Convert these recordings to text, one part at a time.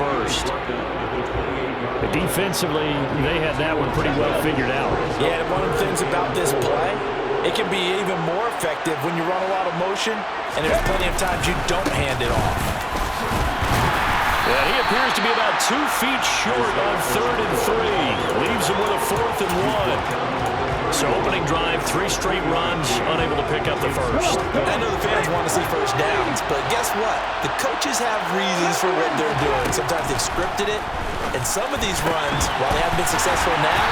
first. Defensively, they had that one pretty well figured out. Yeah, and one of the things about this play, it can be even more effective when you run a lot of motion, and there's plenty of times you don't hand it off. Yeah, he appears to be about 2 feet short on 3rd and 3. Leaves him with a 4th and 1. So opening drive, 3 straight runs, unable to pick up the first. I know the fans want to see first downs, but guess what? The coaches have reasons for what they're doing. Sometimes they've scripted it, and some of these runs, while they haven't been successful now,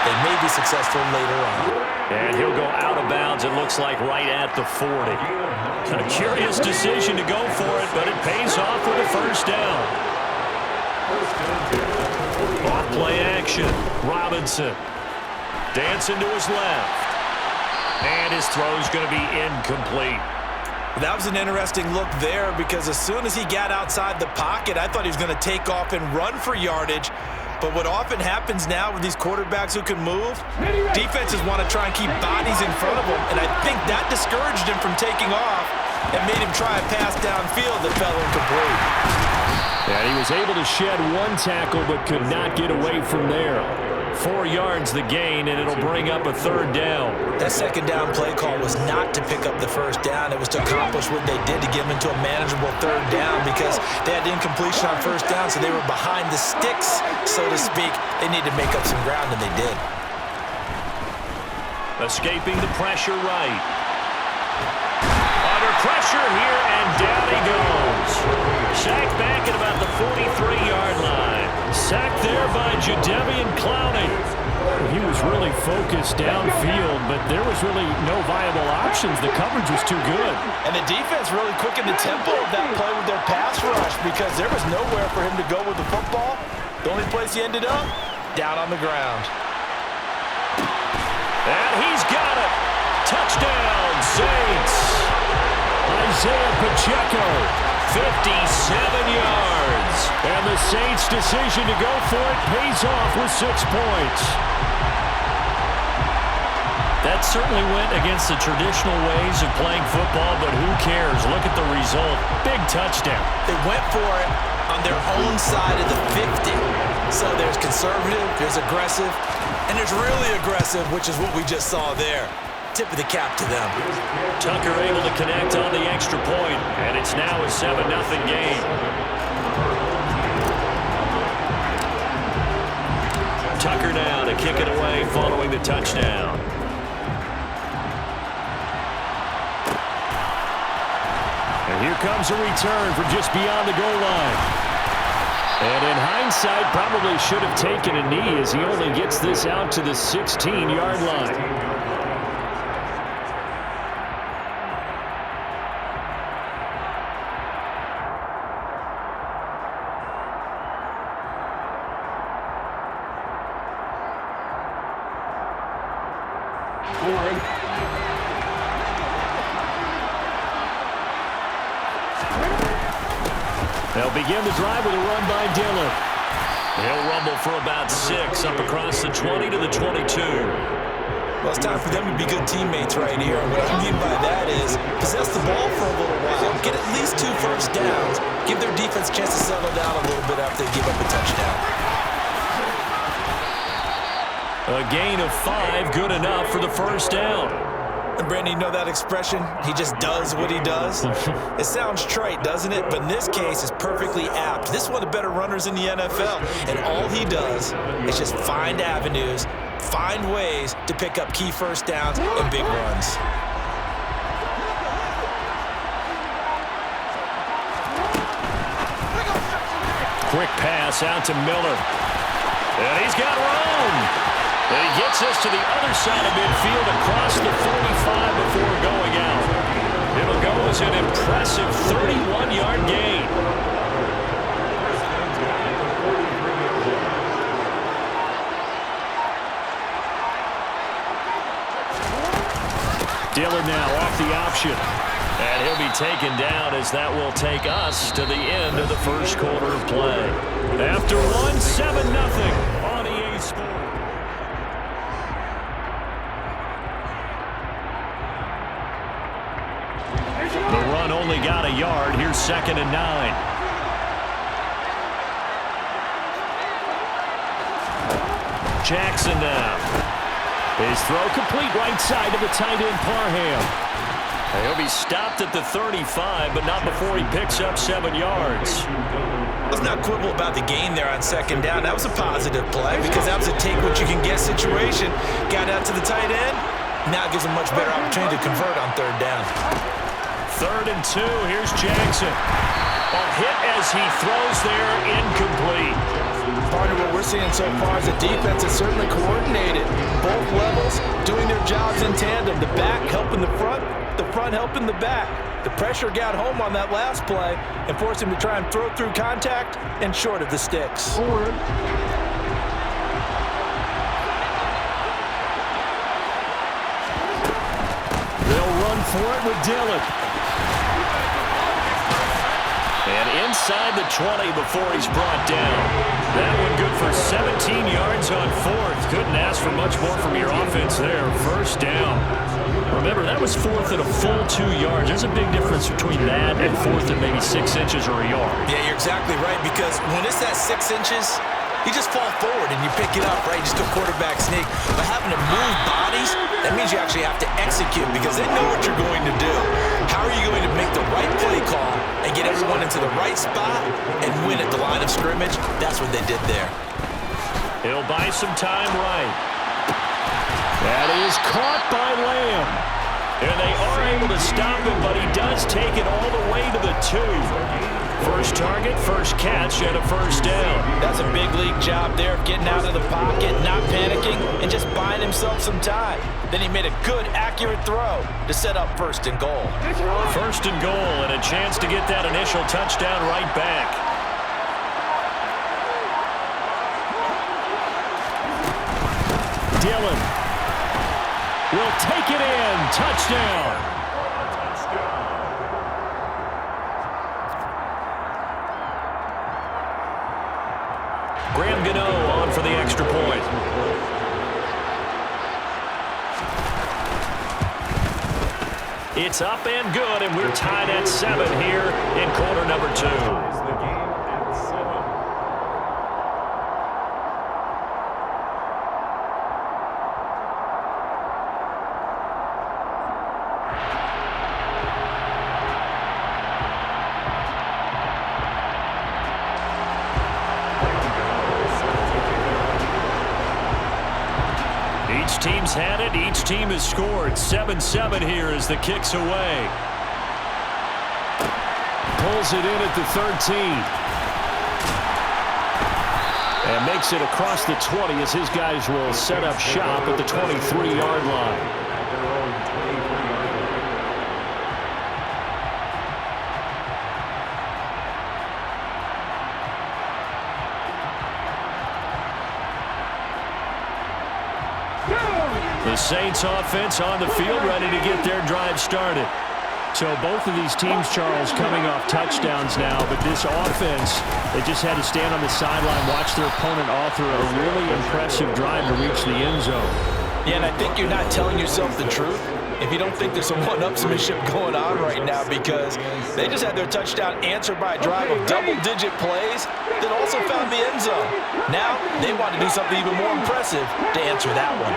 they may be successful later on. And he'll go out of bounds, it looks like, right at the 40. A curious decision to go for it, but it pays off with a first down. Off play action. Robinson. Dancing to his left. And his throw's going to be incomplete. That was an interesting look there because as soon as he got outside the pocket, I thought he was going to take off and run for yardage. But what often happens now with these quarterbacks who can move, defenses want to try and keep bodies in front of them, and I think that discouraged him from taking off and made him try a pass downfield that fell incomplete. And he was able to shed 1 tackle but could not get away from there. 4 yards the gain, and it'll bring up a 3rd down. That 2nd down play call was not to pick up the first down. It was to accomplish what they did to get them into a manageable 3rd down because they had incompletion on first down, so they were behind the sticks, so to speak. They needed to make up some ground, and they did. Escaping the pressure right. Under pressure here, and down he goes. Sacked back at about the 43-yard line. Sacked there by Jadeveon Clowney. He was really focused downfield, but there was really no viable options. The coverage was too good. And the defense really quickened the tempo of that play with their pass rush because there was nowhere for him to go with the football. The only place he ended up, down on the ground. And he's got it. Touchdown, Saints. Isaiah Pacheco, 57 yards. And the Saints' decision to go for it pays off with 6 points. That certainly went against the traditional ways of playing football, but who cares? Look at the result. Big touchdown. They went for it on their own side of the 50. So there's conservative, there's aggressive, and there's really aggressive, which is what we just saw there. Tip of the cap to them. Tucker able to connect on the extra point, and it's now a 7-0 game. Tucker now to kick it away following the touchdown. And here comes a return from just beyond the goal line. And in hindsight, probably should have taken a knee as he only gets this out to the 16-yard line. They'll begin the drive with a run by Dillon. He'll rumble for about 6 up across the 20 to the 22. Well, it's time for them to be good teammates right here. What I mean by that is possess the ball for a little while, get at least 2 first downs, give their defense a chance to settle down a little bit after they give up a touchdown. A gain of 5, good enough for the first down. And Brandon, you know that expression? He just does what he does. It sounds trite, doesn't it? But in this case, it's perfectly apt. This is one of the better runners in the NFL. And all he does is just find avenues, find ways to pick up key first downs and big runs. Quick pass out to Miller. And he's got room. And he gets us to the other side of midfield across the 45 before going out. It'll go as an impressive 31-yard gain. Dillon now off the option. And he'll be taken down as that will take us to the end of the first quarter of play. After one, 7-0 on EA Sports. The run only got a yard. Here's 2nd and 9. Jackson now. His throw complete right side to the tight end Parham. He'll be stopped at the 35, but not before he picks up 7 yards. Let's not quibble about the gain there on second down. That was a positive play because that was a take-what-you-can-get situation. Got out to the tight end. Now it gives him much better opportunity to convert on third down. 3rd and 2. Here's Jackson. A hit as he throws there, incomplete. Partner, what we're seeing so far is the defense is certainly coordinated. Both levels doing their jobs in tandem. The back helping the front helping the back. The pressure got home on that last play and forced him to try and throw through contact and short of the sticks. Forward. They'll run for it with Dillon. And inside the 20 before he's brought down. That one good for 17 yards on 4th. Couldn't ask for much more from your offense there. 1st down. Remember, that was 4th at a full 2 yards. There's a big difference between that and 4th at maybe 6 inches or a yard. Yeah, you're exactly right, because when it's at 6 inches, you just fall forward and you pick it up, right? You just go quarterback sneak. But having to move bodies, that means you actually have to execute because they know what you're going to do. How are you going to make the right play call and get everyone into the right spot and win at the line of scrimmage? That's what they did there. He'll buy some time right. That is caught by Lamb. And they are able to stop him, but he does take it all the way to the 2. First target, first catch, and a 1st down. That's a big league job there of getting out of the pocket, not panicking, and just buying himself some time. Then he made a good, accurate throw to set up 1st and goal. 1st and goal, and a chance to get that initial touchdown right back. Dillon will take it in. Touchdown. Graham Gano on for the extra point. It's up and good, and we're tied at 7 here in quarter number 2. Each team's had it. Each team has scored. 7-7 here as the kick's away. Pulls it in at the 13. And makes it across the 20 as his guys will set up shop at the 23-yard line. The Saints offense on the field, ready to get their drive started. So both of these teams, Charles, coming off touchdowns now, but this offense, they just had to stand on the sideline, watch their opponent author a really impressive drive to reach the end zone. Yeah, and I think you're not telling yourself the truth if you don't think there's some one-upsmanship going on right now, because they just had their touchdown answered by a drive of double-digit plays that also found the end zone. Now they want to do something even more impressive to answer that one.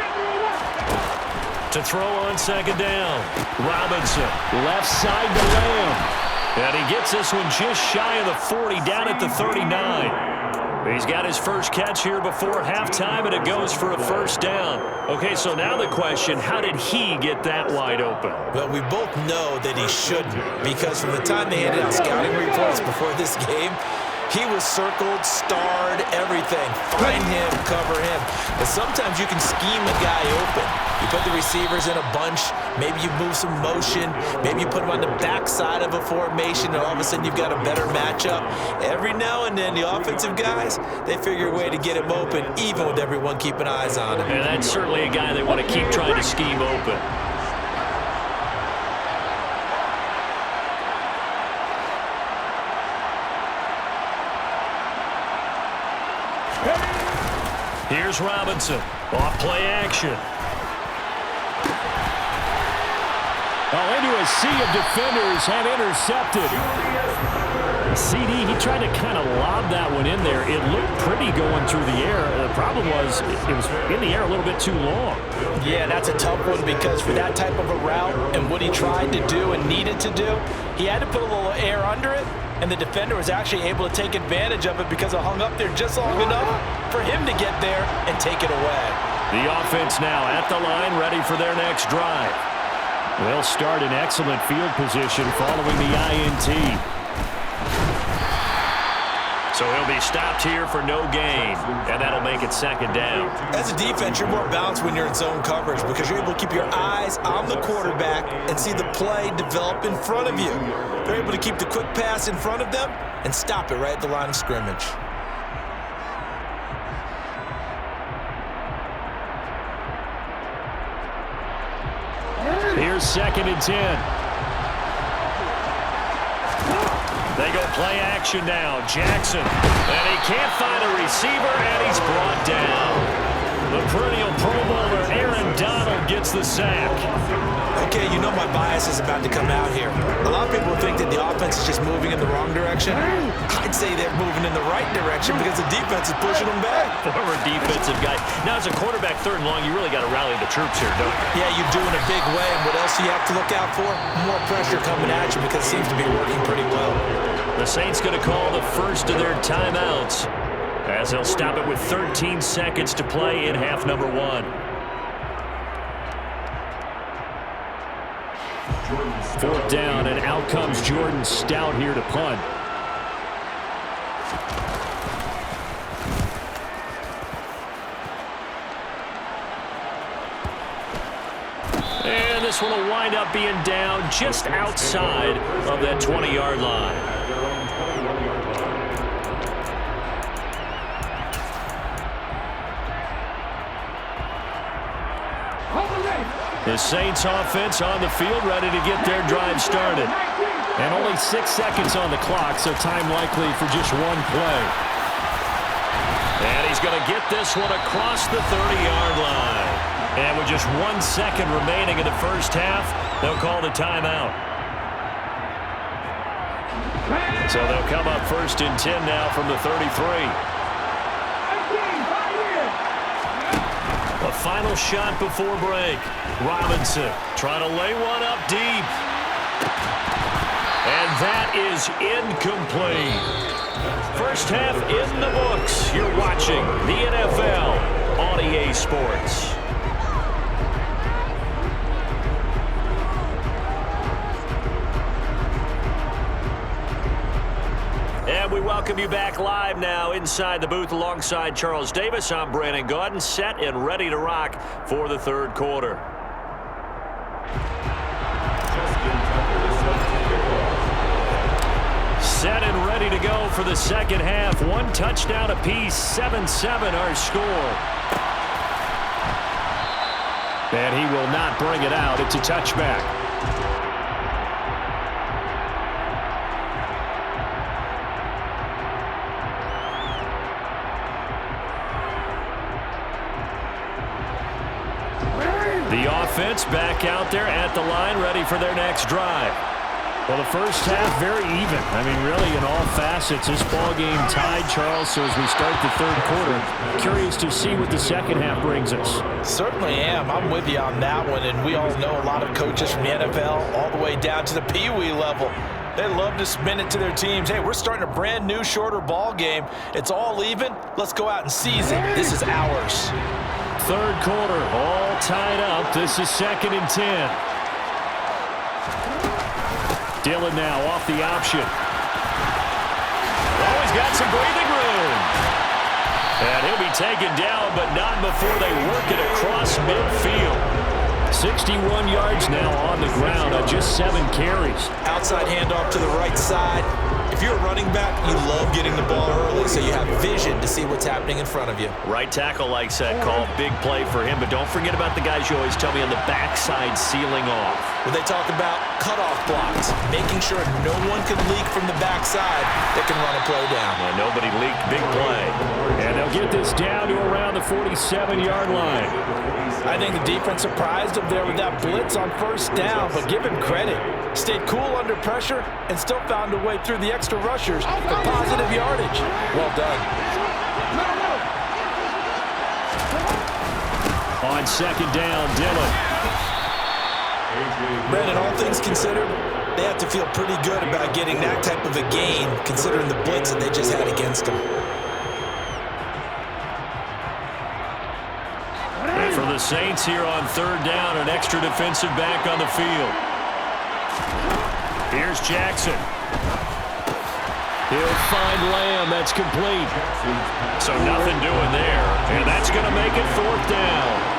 To throw on second down. Robinson, left side to Lamb. And he gets this one just shy of the 40, down at the 39. He's got his first catch here before halftime, and it goes for a 1st down. Okay, so now the question, how did he get that wide open? Well, we both know that he shouldn't, because from the time they handed out scouting reports before this game, he was circled, starred, everything. Find him, cover him. But sometimes you can scheme a guy open. You put the receivers in a bunch. Maybe you move some motion. Maybe you put them on the backside of a formation, and all of a sudden you've got a better matchup. Every now and then, the offensive guys, they figure a way to get him open, even with everyone keeping eyes on him. And that's certainly a guy they want to keep trying to scheme open. Here's Robinson. Off play action. Into a sea of defenders and intercepted. CD, he tried to kind of lob that one in there. It looked pretty going through the air. The problem was it was in the air a little bit too long. Yeah, that's a tough one because for that type of a route and what he tried to do and needed to do, he had to put a little air under it, and the defender was actually able to take advantage of it because it hung up there just long enough for him to get there and take it away. The offense now at the line, ready for their next drive. They'll start in excellent field position following the INT. So he'll be stopped here for no gain, and that'll make it second down. As a defense, you're more balanced when you're in zone coverage because you're able to keep your eyes on the quarterback and see the play develop in front of you. They're able to keep the quick pass in front of them and stop it right at the line of scrimmage. Here's 2nd and 10. They go play action now. Jackson. And he can't find a receiver, and he's brought down. The perennial Pro Bowler Aaron Donald gets the sack. Okay, you know my bias is about to come out here. A lot of people think that the offense is just moving in the wrong direction. I'd say they're moving in the right direction because the defense is pushing them back. Former defensive guy. Now, as a quarterback, 3rd and long, you really got to rally the troops here, don't you? Yeah, you do in a big way. And what else do you have to look out for? More pressure coming at you because it seems to be working pretty well. The Saints going to call the first of their timeouts as they'll stop it with 13 seconds to play in half number 1. 4th down, and out comes Jordan Stout here to punt. And this one will wind up being down just outside of that 20-yard line. The Saints offense on the field, ready to get their drive started. And only 6 seconds on the clock, so time likely for just one play. And he's going to get this one across the 30-yard line. And with just 1 second remaining in the first half, they'll call the timeout. So they'll come up 1st and 10 now from the 33. A final shot before break. Robinson trying to lay one up deep. And that is incomplete. First half in the books. You're watching the NFL on EA Sports. And we welcome you back live now inside the booth alongside Charles Davis. I'm Brandon Gaudin, set and ready to rock for the 3rd quarter. Set and ready to go for the 2nd half. 1 touchdown apiece, 7-7 our score. And he will not bring it out. It's a touchback. The offense back out there at the line, ready for their next drive. Well, the first half, very even. I mean, really, in all facets, this ball game tied, Charles. So as we start the 3rd quarter, curious to see what the 2nd half brings us. Certainly am. I'm with you on that one. And we all know a lot of coaches from the NFL all the way down to the Pee-wee level. They love to spin it to their teams. Hey, we're starting a brand new, shorter ball game. It's all even. Let's go out and seize it. This is ours. 3rd quarter, all tied up. This is 2nd and 10. Dillon now off the option. Oh, he's got some breathing room. And he'll be taken down, but not before they work it across midfield. 61 yards now on the ground on just 7 carries. Outside handoff to the right side. If you're a running back, you love getting the ball early so you have vision to see what's happening in front of you. Right tackle likes that call. Big play for him, but don't forget about the guys you always tell me on the backside sealing off. When they talk about cutoff blocks, making sure no one can leak from the backside that can run a play down. Well, nobody leaked. Big play. And they'll get this down to around the 47-yard line. I think the defense surprised him there with that blitz on first down, but give him credit. Stayed cool under pressure and still found a way through the extra rushers for positive yardage. Well done. On second down, Dillon. Brandon, all things considered, they have to feel pretty good about getting that type of a gain, considering the blitz that they just had against them. And for the Saints here on third down, an extra defensive back on the field. Here's Jackson. He'll find Lamb. That's complete. So nothing doing there. And that's going to make it fourth down.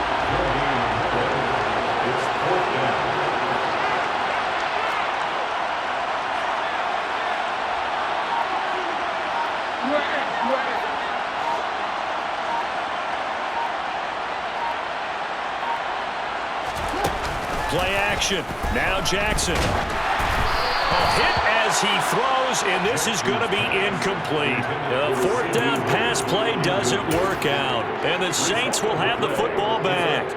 Play action. Now Jackson. A hit as he throws, and this is going to be incomplete. The fourth down pass play doesn't work out, and the Saints will have the football back.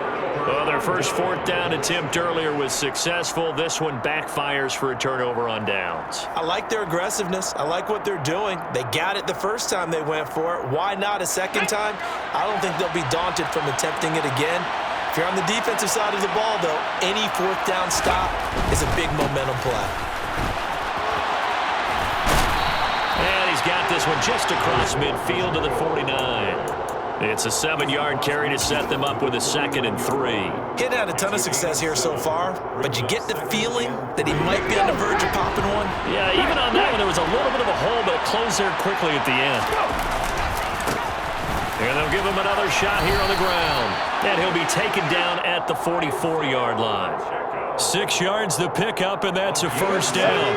Well, their first fourth down attempt earlier was successful. This one backfires for a turnover on downs. I like their aggressiveness. I like what they're doing. They got it the first time they went for it. Why not a second time? I don't think they'll be daunted from attempting it again. If you're on the defensive side of the ball, though, any fourth down stop is a big momentum play. And he's got this one just across midfield to the 49. It's a 7-yard carry to set them up with a 2nd and 3. He'd had a ton of success here so far, but you get the feeling that he might be on the verge of popping one. Yeah, even on that one, there was a little bit of a hole, but it closed there quickly at the end. And they'll give him another shot here on the ground. And he'll be taken down at the 44-yard line. 6 yards the pickup, and that's a first down.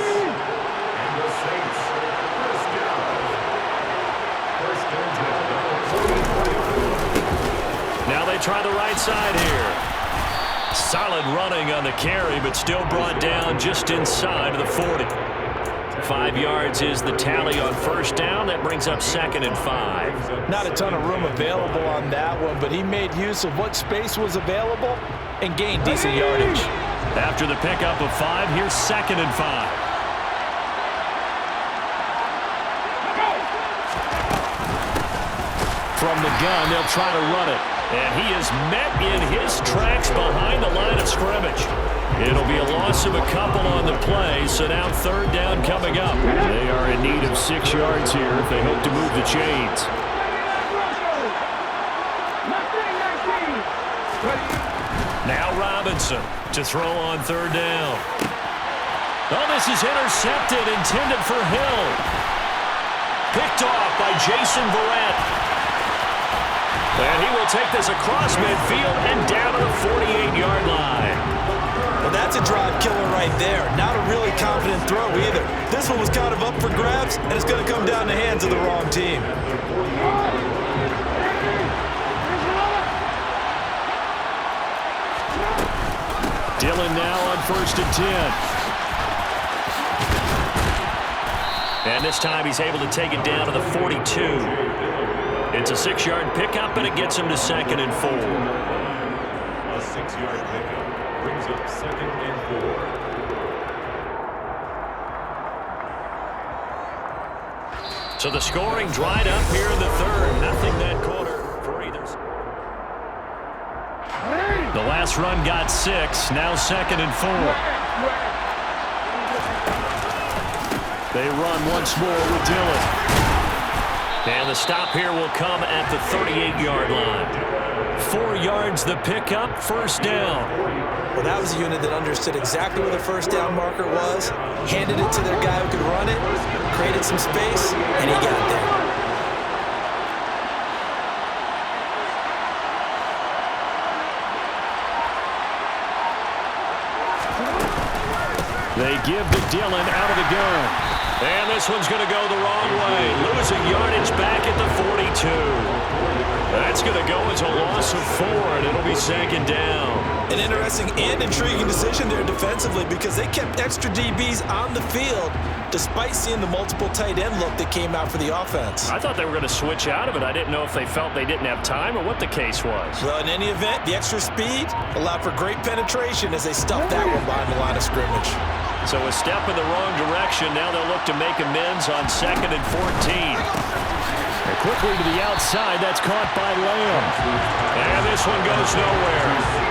Now they try the right side here. Solid running on the carry, but still brought down just inside of the 40. 5 yards is the tally on first down. That brings up 2nd and 5. Not a ton of room available on that one, but he made use of what space was available and gained decent yardage. After the pickup of 5, here's 2nd and 5. From the gun, they'll try to run it. And he is met in his tracks behind the line of scrimmage. It'll be a loss of a couple on the play, so now third down coming up. They are in need of 6 yards here if they hope to move the chains. Now Robinson to throw on third down. Oh, this is intercepted, intended for Hill. Picked off by Jason Verrett. And he will take this across midfield and down to the 48-yard line. Well, that's a drive killer right there. Not a really confident throw either. This one was kind of up for grabs, and it's going to come down the hands of the wrong team. Dillon now on 1st and 10. And this time he's able to take it down to the 42. It's a 6-yard pickup, and it gets him to 2nd and 4. A 6-yard pickup brings up 2nd and 4. So the scoring dried up here in the third. Nothing that quarter for either. The last run got 6. Now 2nd and 4. They run once more with Dillon. And the stop here will come at the 38-yard line. 4 yards the pickup, first down. Well, that was a unit that understood exactly where the first down marker was, handed it to their guy who could run it, created some space, and he got there. They give to Dillon out of the gun. And this one's going to go the wrong way. Losing yardage back at the 42. That's going to go as a loss of 4, and it'll be 2nd down. An interesting and intriguing decision there defensively because they kept extra DBs on the field despite seeing the multiple tight end look that came out for the offense. I thought they were going to switch out of it. I didn't know if they felt they didn't have time or what the case was. Well, in any event, the extra speed allowed for great penetration as they stuffed that one behind the line of scrimmage. So a step in the wrong direction. Now they'll look to make amends on 2nd and 14. And quickly to the outside. That's caught by Lamb. And this one goes nowhere.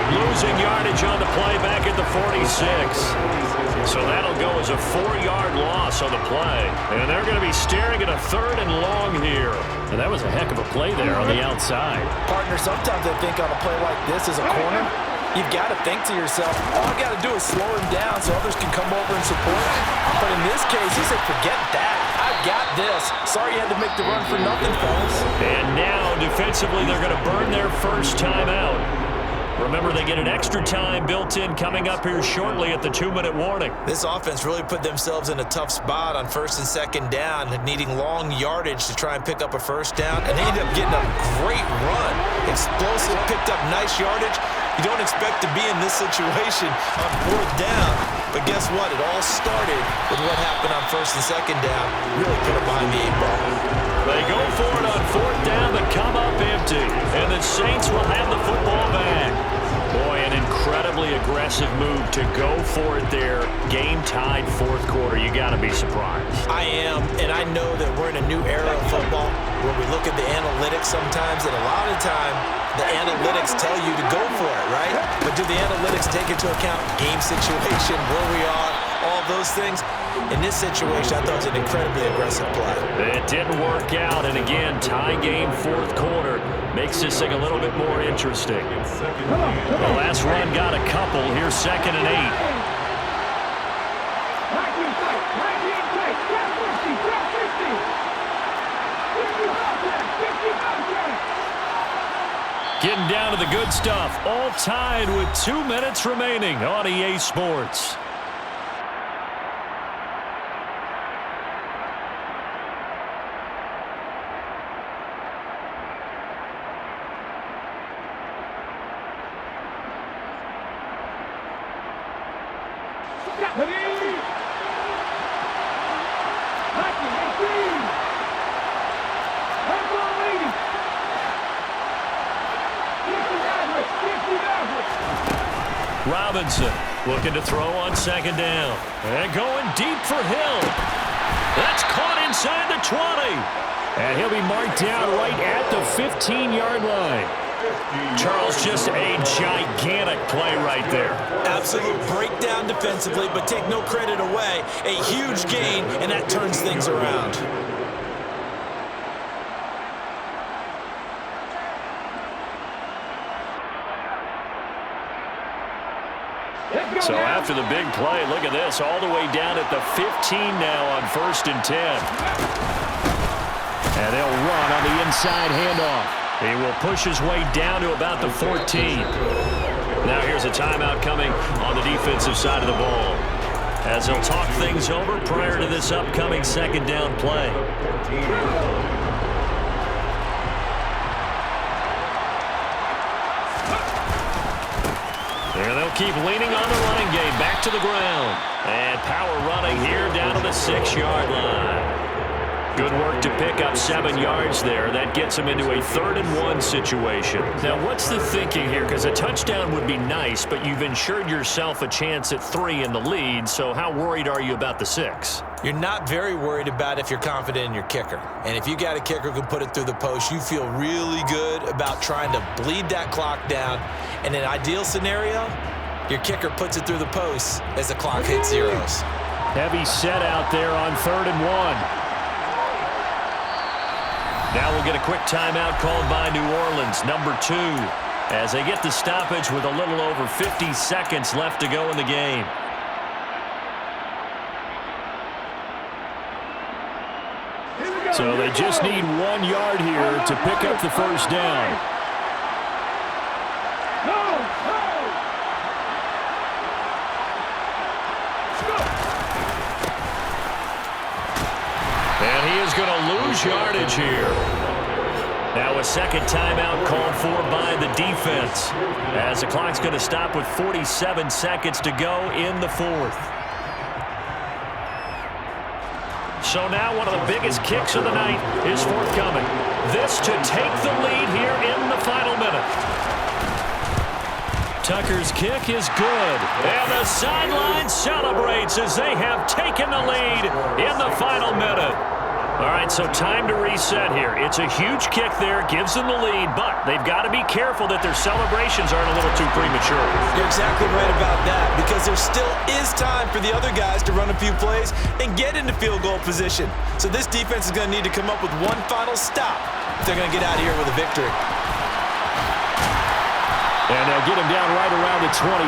Losing yardage on the play back at the 46. So that'll go as a 4-yard loss on the play. And they're going to be staring at a 3rd and long here. And that was a heck of a play there on the outside. Partner, sometimes I think on a play like this as a corner, you've got to think to yourself, all I got to do is slow him down so others can come over and support him. But in this case, he said, forget that. I've got this. Sorry you had to make the run for nothing, fellas. And now, defensively, they're going to burn their first time out. Remember, they get an extra time built in coming up here shortly at the 2-minute warning. This offense really put themselves in a tough spot on 1st and 2nd down, needing long yardage to try and pick up a first down, and they ended up getting a great run. Explosive, picked up nice yardage. You don't expect to be in this situation on 4th down, but guess what? It all started with what happened on 1st and 2nd down. Really put it behind the 8-ball. They go for it on 4th down, but come up empty. And the Saints will have the football back. Boy, an incredibly aggressive move to go for it there. Game-tied 4th quarter. You got to be surprised. I am, and I know that we're in a new era of football where we look at the analytics sometimes, and a lot of the time, the analytics tell you to go for it, right? But do the analytics take into account game situation, where we are, all those things? In this situation, I thought it was an incredibly aggressive play. It didn't work out, and again, tie game 4th quarter makes this thing a little bit more interesting. The last run got a couple. Here's 2nd and 8. Getting down to the good stuff. All tied with 2 minutes remaining on EA Sports. Robinson looking to throw on 2nd down. And going deep for Hill. That's caught inside the 20. And he'll be marked down right at the 15-yard line. Charles, just a gigantic play right there. Absolute breakdown defensively, but take no credit away. A huge gain, and that turns things around. So after the big play, look at this, all the way down at the 15 now on 1st and 10. And they'll run on the inside handoff. He will push his way down to about the 14. Now here's a timeout coming on the defensive side of the ball, as they'll talk things over prior to this upcoming 2nd down play. And they'll keep leaning on the running game back to the ground. And power running here down to the 6-yard line. Good work to pick up 7 yards there. That gets him into a 3rd and 1 situation. Now, what's the thinking here? Because a touchdown would be nice, but you've ensured yourself a chance at 3 in the lead. So how worried are you about the 6? You're not very worried about if you're confident in your kicker. And if you got a kicker who can put it through the post, you feel really good about trying to bleed that clock down. In an ideal scenario, your kicker puts it through the post as the clock hits zeros. Heavy set out there on 3rd and 1. Now we'll get a quick timeout called by New Orleans, number 2, as they get the stoppage with a little over 50 seconds left to go in the game. So they just need 1 yard here to pick up the first down. And he is going to lose yardage here. Now a second timeout called for by the defense, as the clock's going to stop with 47 seconds to go in the 4th. So now one of the biggest kicks of the night is forthcoming. This to take the lead here in the final minute. Tucker's kick is good. And the sideline celebrates as they have taken the lead in the final minute. All right, so time to reset here. It's a huge kick there, gives them the lead, but they've got to be careful that their celebrations aren't a little too premature. You're exactly right about that, because there still is time for the other guys to run a few plays and get into field goal position. So this defense is going to need to come up with one final stop if they're going to get out of here with a victory. And they'll get him down right around the 25,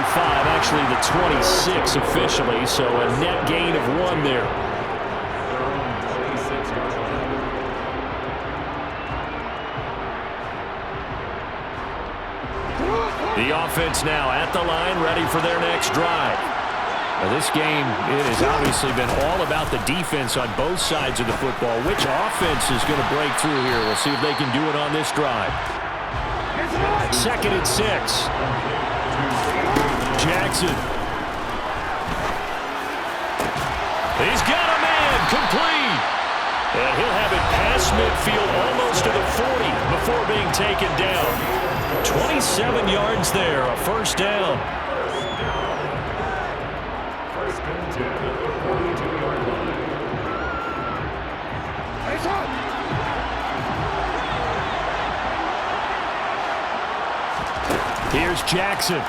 actually the 26 officially, so a net gain of 1 there. The offense now at the line, ready for their next drive. Now this game, it has obviously been all about the defense on both sides of the football. Which offense is going to break through here? We'll see if they can do it on this drive. 2nd and 6. Jackson. He's got a man, complete. And he'll have it past midfield almost to the 40 before being taken down. 27 yards there, a first down. First and 10 at the 42-yard line. Here's Jackson.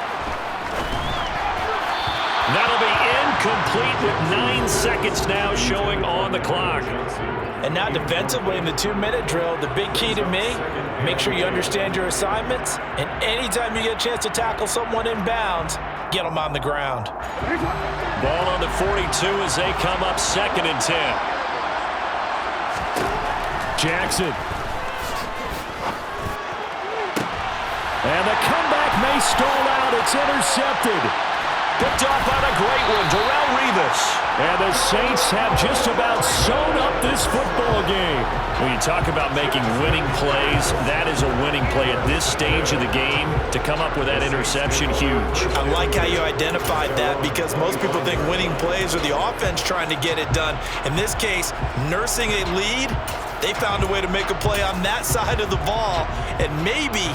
That'll be incomplete with 9 seconds now showing on the clock. And now defensively in the 2-minute drill, the big key to me, make sure you understand your assignments, and anytime you get a chance to tackle someone in bounds, get them on the ground. Ball on the 42 as they come up 2nd and 10. Jackson. And the comeback may stall out. It's intercepted. Picked off on a great one, Darrelle Revis. And the Saints have just about sewn up this football game. When you talk about making winning plays, that is a winning play at this stage of the game. To come up with that interception, huge. I like how you identified that, because most people think winning plays are the offense trying to get it done. In this case, nursing a lead, they found a way to make a play on that side of the ball and maybe